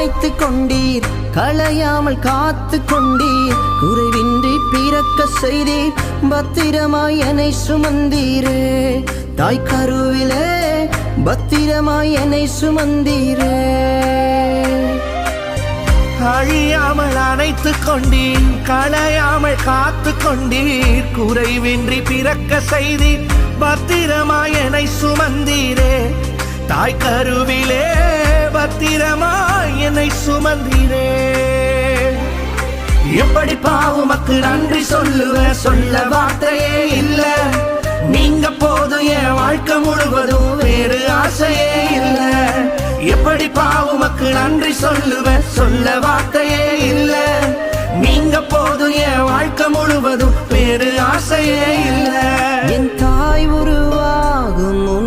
அணைத்து கொண்டீர், களையாமல் காத்து கொண்டீர், குறைவின்றி பிறக்க செய்தீர், பத்திரமாய் என்னை சுமந்தீரே. தாய் கருவிலே பத்திரமாய் என்னை சுமந்தீரே. அழியாமல் அணைத்து கொண்டீர், களையாமல் காத்து கொண்டீர், குறைவின்றி பிறக்க செய்தீர், பத்திரமாய் என்னை சுமந்தீரே. தாய் கருவிலே பத்திரமாய் என்னை சுமந்தீரே. எப்படி பாவுமக்கு நன்றி சொல்லுவேன், சொல்ல வார்த்தையே இல்ல. நீங்க போதும் என் வாழ்க்கை முழுவதும், வேறு ஆசையே இல்ல. எப்படி பாவுமக்கு நன்றி சொல்லுவேன், சொல்ல வார்த்தையே இல்ல. நீங்க போதும் என் வாழ்க்கை முழுவதும், வேறு ஆசையே இல்ல. என் தாய் உருவாகும்